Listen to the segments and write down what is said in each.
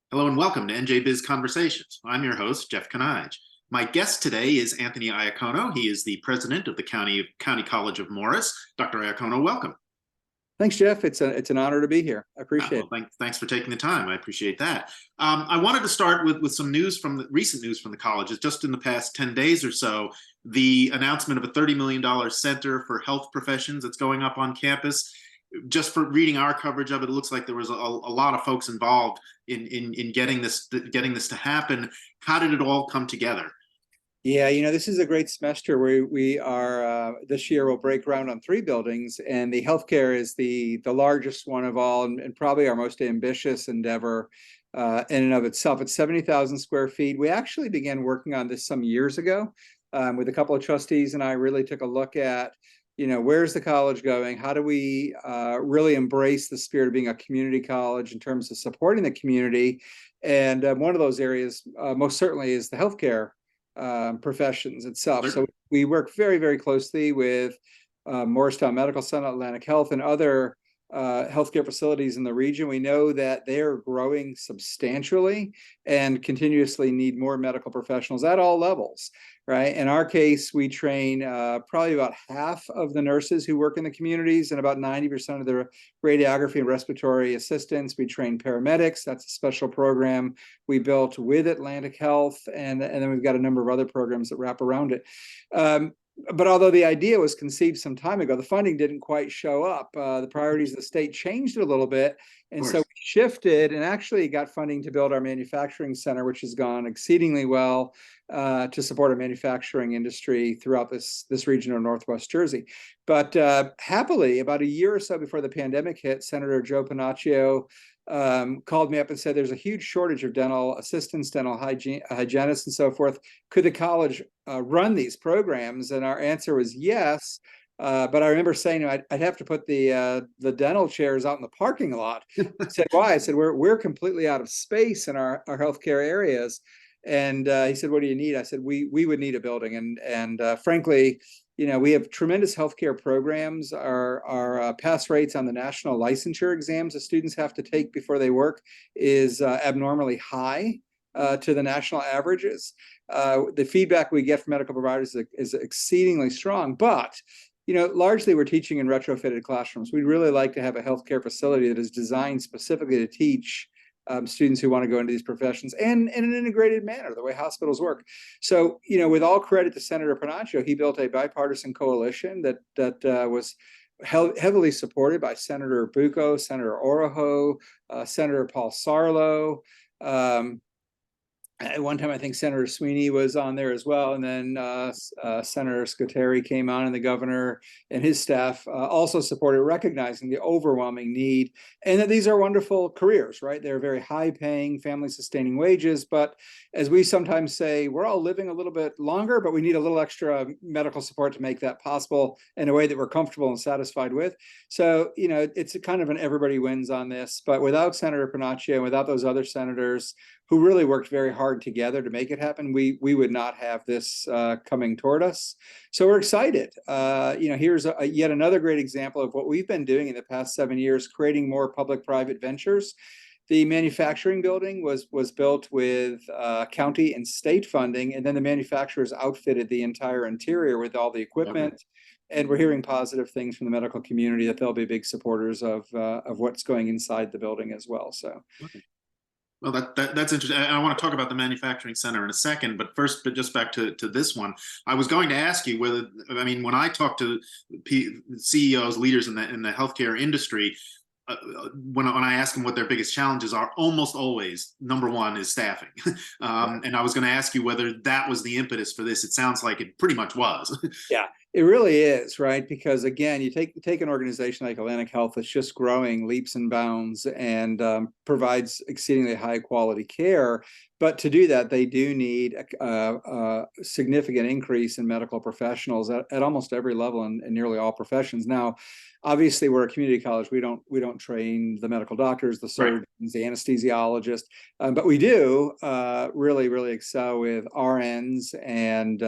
Hello and welcome to NJ Biz Conversations. I'm your host, Jeff Kanige. My guest today is Anthony Iacono. He is the president of the County College of Morris. Dr. Iacono, welcome. Thanks, Jeff. It's an honor to be here. I appreciate it. Thanks for taking the time. I appreciate that. I wanted to start with some news from the recent news from the colleges. Just in the past 10 days or so, the announcement of a $30 million center for health professions that's going up on campus. Just for reading our coverage of it, it looks like there was a lot of folks involved in getting this to happen. How did it all come together? Yeah, this is a great semester where we are this year we'll break ground on 3 buildings, and the healthcare is the largest one of all, and probably our most ambitious endeavor in and of itself. It's 70,000 square feet. We actually began working on this some years ago with a couple of trustees, and I really took a look at where's the college going? How do we really embrace the spirit of being a community college in terms of supporting the community? And one of those areas most certainly is the healthcare professions itself. Sure. So we work very, very closely with Morristown Medical Center, Atlantic Health, and other healthcare facilities in the region. We know that they're growing substantially and continuously need more medical professionals at all levels, right? In our case, we train probably about half of the nurses who work in the communities and about 90% of the radiography and respiratory assistants. We train paramedics. That's a special program we built with Atlantic Health, and then we've got a number of other programs that wrap around it. But although the idea was conceived some time ago, the funding didn't quite show up. The priorities of the state changed a little bit. And so we shifted and actually got funding to build our manufacturing center, which has gone exceedingly well to support our manufacturing industry throughout this region of Northwest Jersey. But happily, about a year or so before the pandemic hit, Senator Joe Panaccio called me up and said, there's a huge shortage of dental assistants, dental hygienists, and so forth. Could the college run these programs? And our answer was yes. But I remember saying, I'd have to put the dental chairs out in the parking lot. I said, why? I said, we're completely out of space in our healthcare areas. And he said, what do you need? I said, we would need a building. And frankly, we have tremendous healthcare programs. Our pass rates on the national licensure exams that students have to take before they work is abnormally high to the national averages. The feedback we get from medical providers is exceedingly strong, but largely we're teaching in retrofitted classrooms. We'd really like to have a healthcare facility that is designed specifically to teach students who want to go into these professions and in an integrated manner, the way hospitals work. So, with all credit to Senator Panaccio, he built a bipartisan coalition that was heavily supported by Senator Bucco, Senator Oroho, Senator Paul Sarlo. At one time, I think Senator Sweeney was on there as well. And then Senator Scuteri came on, and the governor and his staff also supported, recognizing the overwhelming need. And that these are wonderful careers, right? They're very high paying, family sustaining wages. But as we sometimes say, we're all living a little bit longer, but we need a little extra medical support to make that possible in a way that we're comfortable and satisfied with. So, it's a kind of an everybody wins on this. But without Senator Panaccio and without those other senators who really worked very hard together to make it happen, we would not have this coming toward us. So we're excited. Here's yet another great example of what we've been doing in the past 7 years, creating more public-private ventures. The manufacturing building was built with county and state funding, and then the manufacturers outfitted the entire interior with all the equipment. Okay. And we're hearing positive things from the medical community that they'll be big supporters of what's going inside the building as well. So. Okay. Well, that's interesting. I want to talk about the manufacturing center in a second, but first, just back to this one. I was going to ask you when I talk to CEOs, leaders in the healthcare industry, when I ask them what their biggest challenges are, almost always number one is staffing. And I was going to ask you whether that was the impetus for this. It sounds like it pretty much was. Yeah. It really is, right? Because again, you take an organization like Atlantic Health that's just growing leaps and bounds and provides exceedingly high quality care. But to do that, they do need a significant increase in medical professionals at almost every level in nearly all professions. Now, obviously, we're a community college. We don't train the medical doctors, the surgeons, right, the anesthesiologists, but we do really, really excel with RNs and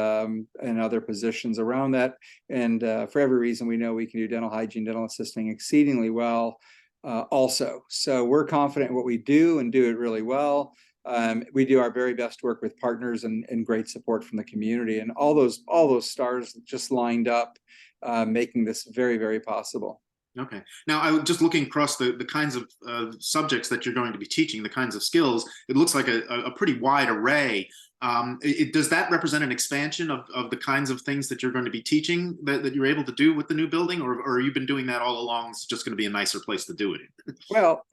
other positions around that. And for every reason, we know we can do dental hygiene, dental assisting exceedingly well. also. So we're confident in what we do and do it really well. We do our very best to work with partners and great support from the community, and all those stars just lined up, making this very, very possible. Okay. Now, I was just looking across the kinds of subjects that you're going to be teaching, the kinds of skills. It looks like a pretty wide array. Does that represent an expansion of the kinds of things that you're going to be teaching that you're able to do with the new building, or you've been doing that all along? It's just going to be a nicer place to do it in? Well,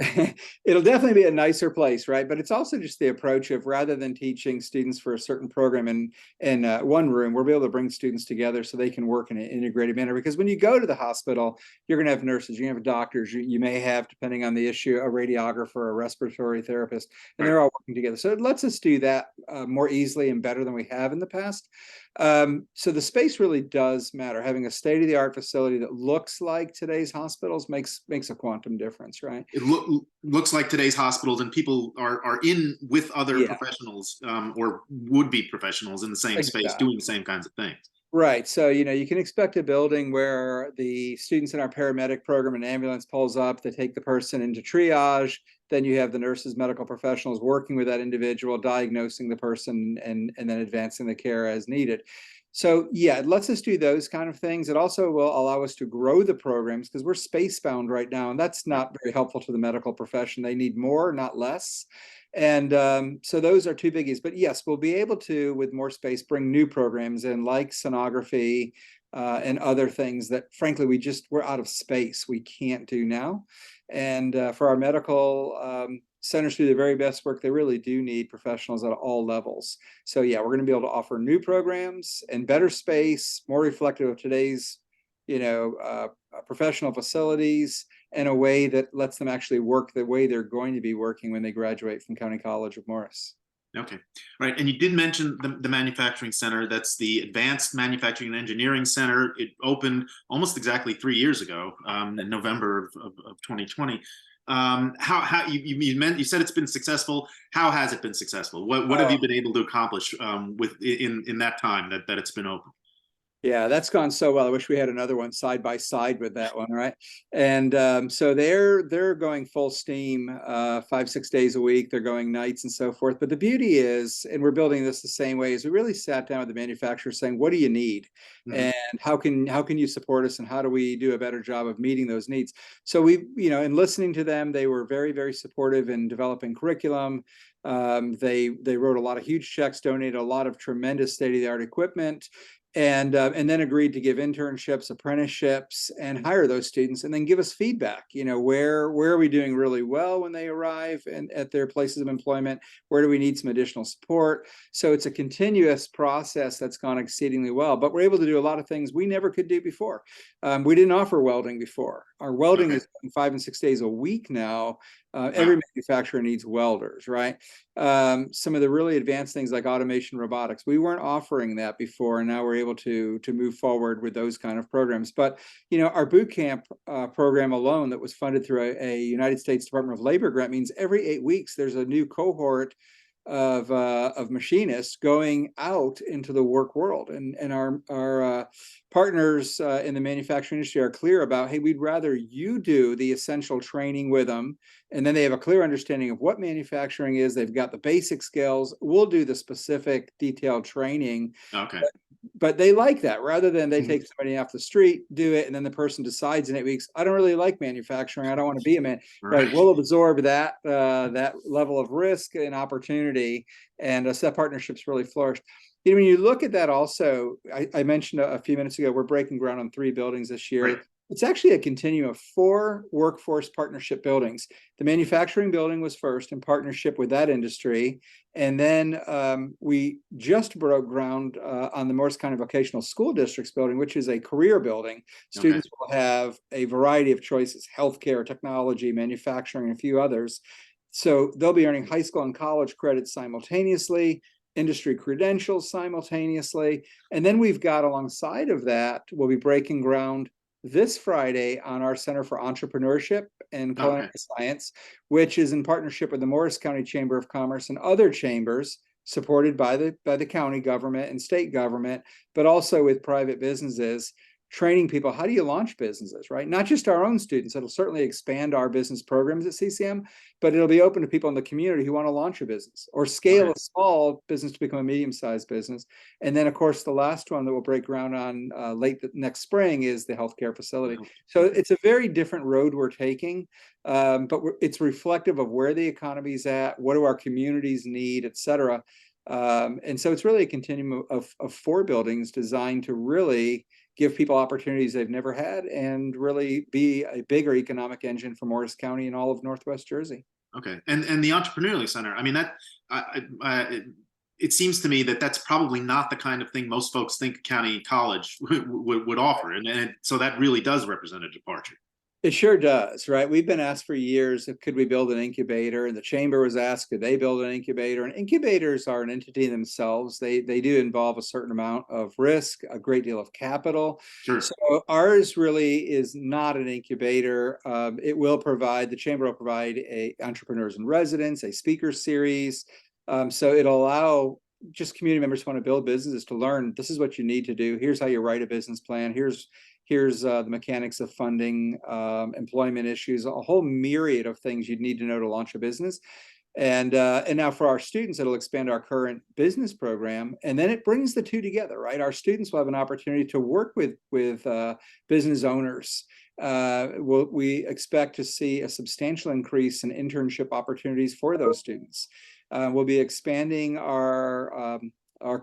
it'll definitely be a nicer place, right? But it's also just the approach of, rather than teaching students for a certain program in one room, we'll be able to bring students together so they can work in an integrated manner. Because when you go to the hospital, you're going to have nurses, you have doctors, you may have, depending on the issue, a radiographer, a respiratory therapist, and they're all working together. So it lets us do that more easily and better than we have in the past. So the space really does matter. Having a state-of-the-art facility that looks like today's hospitals makes a quantum difference, right? It looks like today's hospitals, and people are in with other professionals, or would-be professionals in the same space doing the same kinds of things. Right. So, you can expect a building where the students in our paramedic program, an ambulance pulls up, they take the person into triage. Then you have the nurses, medical professionals working with that individual, diagnosing the person and then advancing the care as needed. So yeah, it lets us do those kind of things. It also will allow us to grow the programs, because we're space bound right now, and that's not very helpful to the medical profession. They need more, not less. And so those are two biggies. But yes, we'll be able to, with more space, bring new programs in, like sonography and other things that, frankly, we're out of space. We can't do now. And for our medical centers to do the very best work, they really do need professionals at all levels. So yeah, we're going to be able to offer new programs and better space, more reflective of today's, professional facilities, in a way that lets them actually work the way they're going to be working when they graduate from County College of Morris. Okay. All right. And you did mention the manufacturing center. That's the Advanced Manufacturing and Engineering Center. It opened almost exactly 3 years ago, in November of 2020. How you said it's been successful. How has it been successful? What have you been able to accomplish in that time that it's been open? Yeah, that's gone so well. I wish we had another one side by side with that one, right? And so they're going full steam, 5-6 days a week. They're going nights and so forth. But the beauty is, and we're building this the same way, is we really sat down with the manufacturer saying, what do you need? And how can you support us, and how do we do a better job of meeting those needs? So we, in listening to them, they were very, very supportive in developing curriculum. They wrote a lot of huge checks, donated a lot of tremendous state-of-the-art equipment, and then agreed to give internships, apprenticeships, and hire those students, and then give us feedback. Where are we doing really well when they arrive and at their places of employment? Where do we need some additional support? So it's a continuous process that's gone exceedingly well. But we're able to do a lot of things we never could do before. We didn't offer welding before. Our welding is 5 and 6 days a week now. Every manufacturer needs welders, right? Some of the really advanced things like automation, robotics, we weren't offering that before, and now we're able to move forward with those kind of programs. But our boot camp program alone, that was funded through a United States Department of Labor grant, means every 8 weeks there's a new cohort of machinists going out into the work world, and our partners in the manufacturing industry are clear about, hey, we'd rather you do the essential training with them, and then they have a clear understanding of what manufacturing is. They've got the basic skills. We'll do the specific detailed training. Okay. But they like that, rather than they take somebody off the street, do it, and then the person decides in 8 weeks, I don't really like manufacturing, I don't want to be a man. Right. We'll absorb that level of risk and opportunity, and so that partnership's really flourished. When you look at that, also, I mentioned a few minutes ago, we're breaking ground on 3 buildings this year. Right. It's actually a continuum of 4 workforce partnership buildings. The manufacturing building was first, in partnership with that industry. And then we just broke ground on the Morris County Vocational School District's building, which is a career building. Students will have a variety of choices: healthcare, technology, manufacturing, and a few others. So they'll be earning high school and college credits simultaneously, industry credentials simultaneously. And then we've got, alongside of that, we'll be breaking ground this Friday on our Center for Entrepreneurship and Culinary Science, which is in partnership with the Morris County Chamber of Commerce and other chambers, supported by the county government and state government, but also with private businesses. training people, how do you launch businesses, right? Not just our own students. It'll certainly expand our business programs at CCM, but it'll be open to people in the community who want to launch a business or scale a small business to become a medium-sized business. And then, of course, the last one that we'll break ground on late next spring is the healthcare facility. So it's a very different road we're taking, but it's reflective of where the economy's at, what do our communities need, et cetera. And so it's really a continuum of 4 buildings designed to really give people opportunities they've never had and really be a bigger economic engine for Morris County and all of Northwest Jersey. Okay, and the entrepreneurial center. I mean, that it seems to me that that's probably not the kind of thing most folks think county college would offer, and so that really does represent a departure. It sure does, right? We've been asked for years, could we build an incubator? And the chamber was asked, could they build an incubator? And incubators are an entity themselves. They do involve a certain amount of risk, a great deal of capital. Sure. So ours really is not an incubator. It will provide, the chamber will provide a entrepreneurs in residence, a speaker series. So it'll allow just community members who want to build businesses to learn, this is what you need to do. Here's how you write a business plan. Here's the mechanics of funding, employment issues, a whole myriad of things you'd need to know to launch a business. And now for our students, it'll expand our current business program, and then it brings the two together, right? Our students will have an opportunity to work with business owners. We expect to see a substantial increase in internship opportunities for those students. We'll be expanding our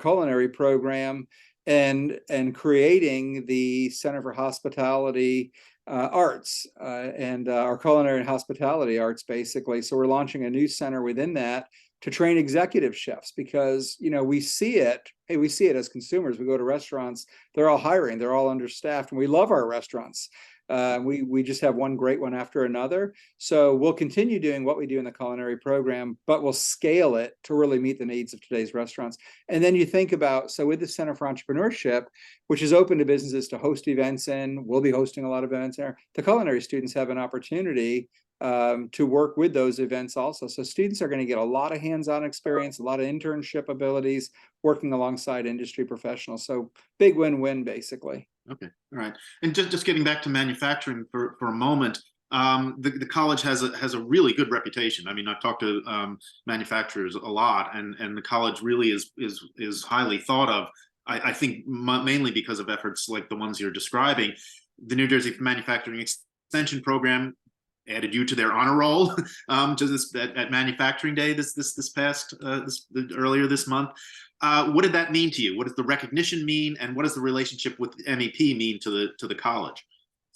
culinary program and creating the Center for Hospitality Arts and our culinary and hospitality arts, basically. So we're launching a new center within that to train executive chefs, because we see it. Hey, we see it as consumers. We go to restaurants; they're all hiring, they're all understaffed, and we love our restaurants. We just have one great one after another. So we'll continue doing what we do in the culinary program, but we'll scale it to really meet the needs of today's restaurants. And then you think about, so with the Center for Entrepreneurship, which is open to businesses to host events in, we'll be hosting a lot of events there. The culinary students have an opportunity to work with those events also. So students are going to get a lot of hands-on experience, a lot of internship abilities, working alongside industry professionals. So big win-win, basically. Okay, all right. And just getting back to manufacturing for a moment, the college has a really good reputation. I mean, I've talked to manufacturers a lot, and the college really is highly thought of. I think mainly because of efforts like the ones you're describing. The New Jersey Manufacturing Extension Program added you to their honor roll at Manufacturing Day earlier this month. What did that mean to you? What does the recognition mean, and what does the relationship with MEP mean to the college?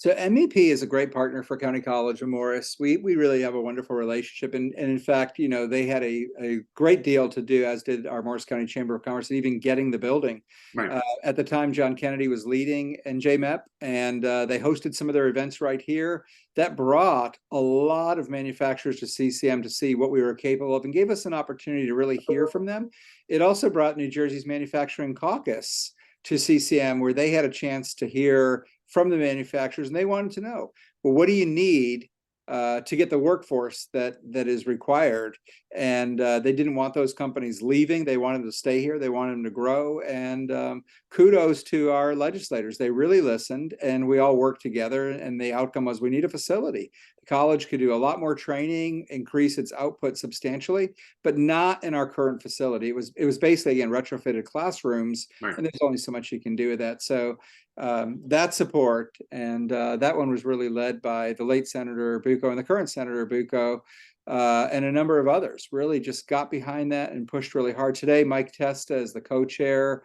So MEP is a great partner for County College of Morris. We really have a wonderful relationship, and in fact, they had a great deal to do, as did our Morris County Chamber of Commerce, in even getting the building. Right. At the time, John Kennedy was leading NJMEP, and they hosted some of their events right here. That brought a lot of manufacturers to CCM to see what we were capable of, and gave us an opportunity to really hear from them. It also brought New Jersey's Manufacturing Caucus to CCM, where they had a chance to hear from the manufacturers, and they wanted to know, well, what do you need to get the workforce that is required? And they didn't want those companies leaving. They wanted them to stay here. They wanted them to grow. And kudos to our legislators. They really listened, and we all worked together. And the outcome was, we need a facility. The college could do a lot more training, increase its output substantially, but not in our current facility. It was basically, again, retrofitted classrooms, right. And there's only so much you can do with that. So that support, and that one was really led by the late Senator Bucco and the current Senator Bucco, and a number of others really just got behind that and pushed really hard. Today, Mike Testa is the co-chair.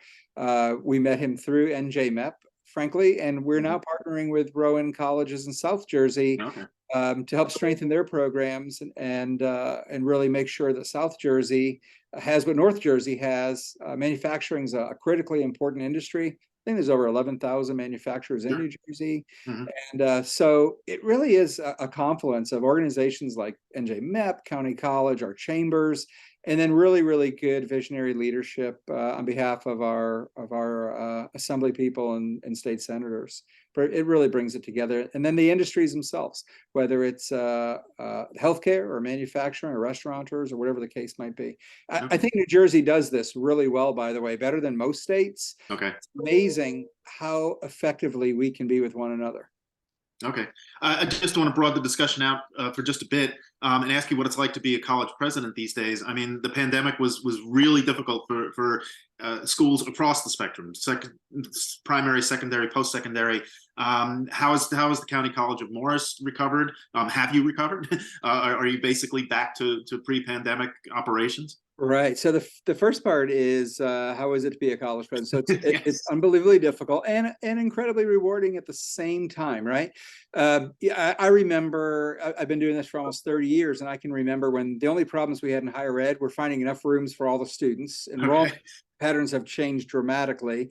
We met him through NJMEP, frankly, and we're now partnering with Rowan colleges in South Jersey, okay, to help strengthen their programs and really make sure that South Jersey has what North Jersey has. Manufacturing is a critically important industry. I think there's over 11,000 manufacturers in New Jersey. Mm-hmm. And so it really is a confluence of organizations like NJMEP, County College, our chambers, and then really, really good visionary leadership on behalf of our assembly people and state senators. it really brings it together. And then the industries themselves, whether it's healthcare or manufacturing or restaurateurs or whatever the case might be. I think New Jersey does this really well, by the way, better than most states. Okay. It's amazing how effectively we can be with one another. Okay. I just want to broaden the discussion out for just a bit and ask you what it's like to be a college president these days. I mean, the pandemic was really difficult for schools across the spectrum, primary, secondary, post-secondary. How is the County College of Morris recovered? Have you recovered? Are you basically back to pre-pandemic operations? Right. So the first part is how is it to be a college president? So Yes. it's unbelievably difficult and incredibly rewarding at the same time, right? Yeah, I remember I've been doing this for almost 30 years, and I can remember when the only problems we had in higher ed were finding enough rooms for all the students. Enrollment patterns have changed dramatically.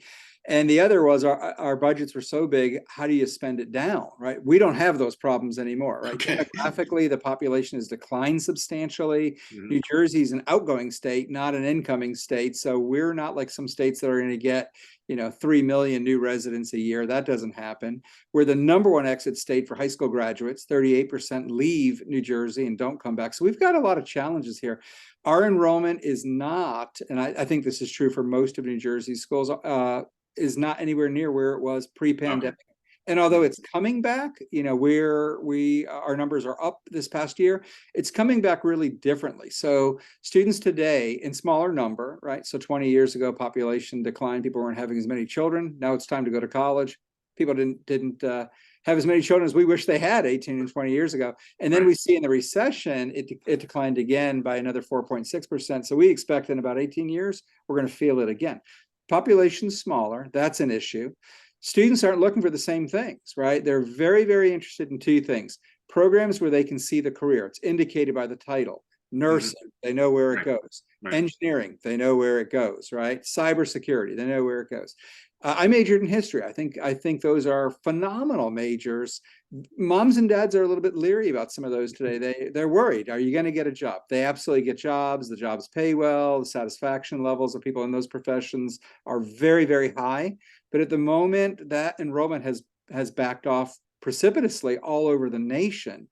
And the other was our budgets were so big, how do you spend it down, right? We don't have those problems anymore, right? Demographically, the population has declined substantially. New Jersey's an outgoing state, not an incoming state. So we're not like some states that are going to get, 3 million new residents a year. That doesn't happen. We're the #1 exit state for high school graduates. 38% leave New Jersey and don't come back. So we've got a lot of challenges here. Our enrollment is not, and I think this is true for most of New Jersey's schools, is not anywhere near where it was pre-pandemic. And although it's coming back, our numbers are up this past year, it's coming back really differently. So students today in smaller number, right? So 20 years ago, population declined, people weren't having as many children. Now it's time to go to college. People didn't have as many children as we wish they had 18 and 20 years ago. And then we see in the recession, it declined again by another 4.6%. So we expect in about 18 years, we're going to feel it again. Population's smaller, that's an issue. Students aren't looking for the same things, right? They're very, very interested in two things: programs where they can see the career. It's indicated by the title. Nursing, they know where it goes. Engineering, they know where it goes, right? Cybersecurity, they know where it goes. I majored in history. I think those are phenomenal majors. Moms and dads are a little bit leery about some of those today. They're worried. Are you going to get a job? They absolutely get jobs. The jobs pay well. The satisfaction levels of people in those professions are very, very high. But at the moment, that enrollment has backed off precipitously all over the nation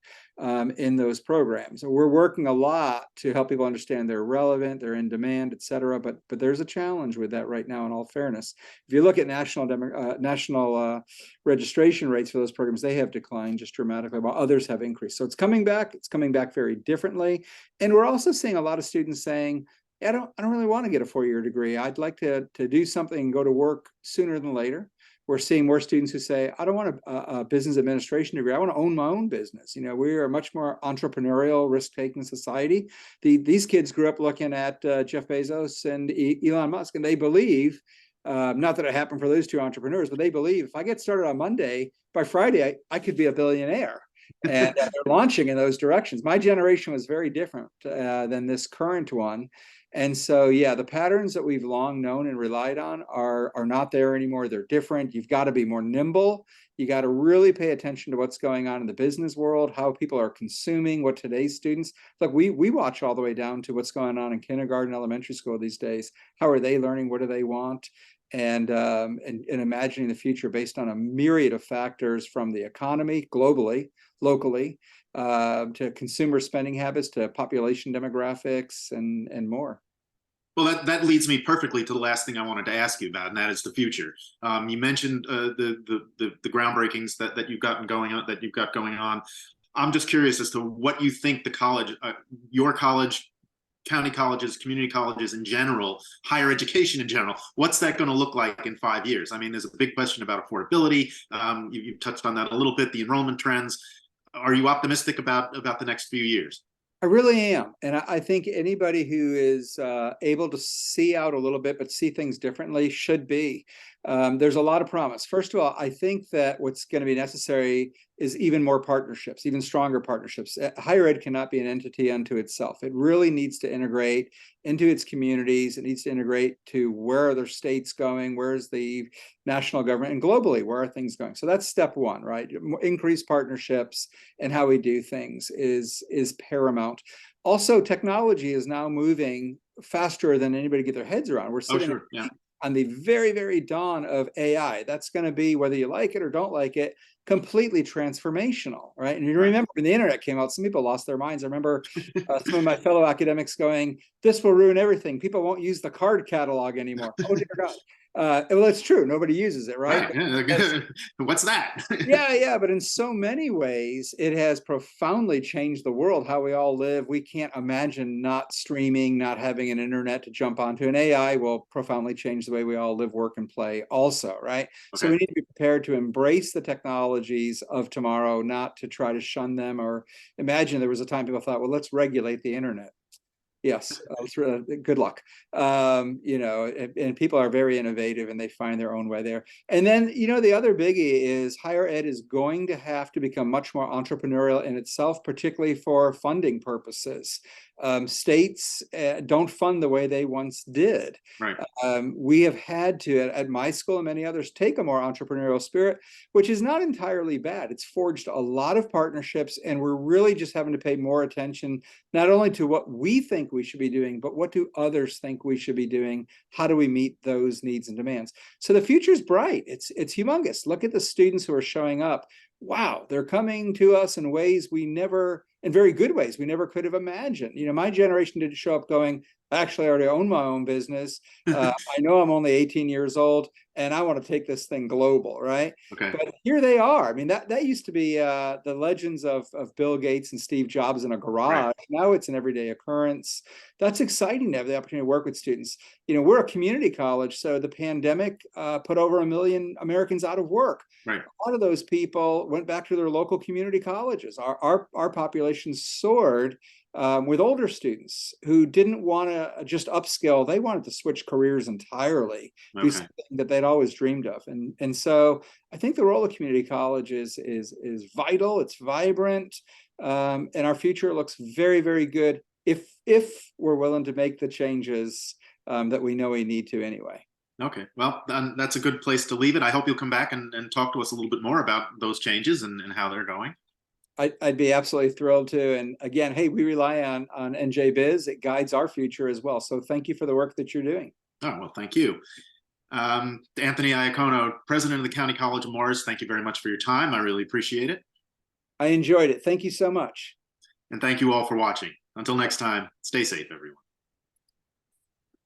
in those programs. So we're working a lot to help people understand they're relevant, they're in demand, et cetera. But there's a challenge with that right now, in all fairness. If you look at national registration rates for those programs, they have declined just dramatically, while others have increased. So it's coming back. It's coming back very differently. And we're also seeing a lot of students saying, I don't really want to get a 4-year degree. I'd like to do something and go to work sooner than later. We're seeing more students who say, I don't want a business administration degree. I want to own my own business. We are a much more entrepreneurial, risk-taking society. These kids grew up looking at Jeff Bezos and Elon Musk, and they believe, not that it happened for those two entrepreneurs, but they believe if I get started on Monday, by Friday, I could be a billionaire. And they're launching in those directions. My generation was very different than this current one. And so, yeah, the patterns that we've long known and relied on are not there anymore. They're different. You've got to be more nimble. You got to really pay attention to what's going on in the business world, how people are consuming, what today's students, look, we watch all the way down to what's going on in kindergarten, elementary school these days. How are they learning? What do they want? And imagining the future based on a myriad of factors, from the economy globally, locally, to consumer spending habits, to population demographics, and more. Well, that leads me perfectly to the last thing I wanted to ask you about, and that is the future. You mentioned the groundbreakings that you've got going on. I'm just curious as to what you think the college, your college, county colleges, community colleges in general, higher education in general, what's that going to look like in 5 years? I mean, there's a big question about affordability. You touched on that a little bit, the enrollment trends. Are you optimistic about the next few years? I really am. And I think anybody who is able to see out a little bit, but see things differently, should be. There's a lot of promise. First of all, I think that what's going to be necessary is even more partnerships, even stronger partnerships. Higher ed cannot be an entity unto itself. It really needs to integrate into its communities. It needs to integrate to where are their states going, where's the national government, and globally, where are things going? So that's step one, right? Increased partnerships and how we do things is paramount. Also, technology is now moving faster than anybody get their heads around. We're sitting on the very, very dawn of AI. That's going to be, whether you like it or don't like it, completely transformational, right? And you Right. remember when the internet came out, some people lost their minds. I remember some of my fellow academics going, "This will ruin everything. People won't use the card catalog anymore." Oh dear God. Well, it's true. Nobody uses it, right? Right. Yeah. What's that? Yeah, but in so many ways, it has profoundly changed the world, how we all live. We can't imagine not streaming, not having an internet to jump onto. An AI will profoundly change the way we all live, work, and play also, right? So Okay. we need to be prepared to embrace the technologies of tomorrow, not to try to shun them or imagine. There was a time people thought, well, let's regulate the internet. Yes, good luck. And people are very innovative and they find their own way there. And then, the other biggie is higher ed is going to have to become much more entrepreneurial in itself, particularly for funding purposes. States don't fund the way they once did. Right. We have had to, at my school and many others, take a more entrepreneurial spirit, which is not entirely bad. It's forged a lot of partnerships, and we're really just having to pay more attention, not only to what we think we should be doing, but what do others think we should be doing? How do we meet those needs and demands? So the future is bright. It's humongous. Look at the students who are showing up. Wow, they're coming to us in ways in very good ways, we never could have imagined. My generation didn't show up going, actually, I already own my own business. I know I'm only 18 years old and I want to take this thing global, right? Okay. But here they are. I mean, that used to be the legends of Bill Gates and Steve Jobs in a garage. Right. Now it's an everyday occurrence. That's exciting to have the opportunity to work with students. We're a community college, so the pandemic put over 1 million Americans out of work. Right. A lot of those people went back to their local community colleges. Our population soared with older students who didn't want to just upskill. They wanted to switch careers entirely, do something that they'd always dreamed of. And so I think the role of community college is vital. It's vibrant. And our future looks very, very good if we're willing to make the changes that we know we need to anyway. Okay. Well, that's a good place to leave it. I hope you'll come back and talk to us a little bit more about those changes and how they're going. I'd be absolutely thrilled to. And again, hey, we rely on NJ Biz. It guides our future as well. So thank you for the work that you're doing. Oh, well, thank you. Anthony Iacono, president of the County College of Morris, thank you very much for your time. I really appreciate it. I enjoyed it. Thank you so much. And thank you all for watching. Until next time, stay safe, everyone.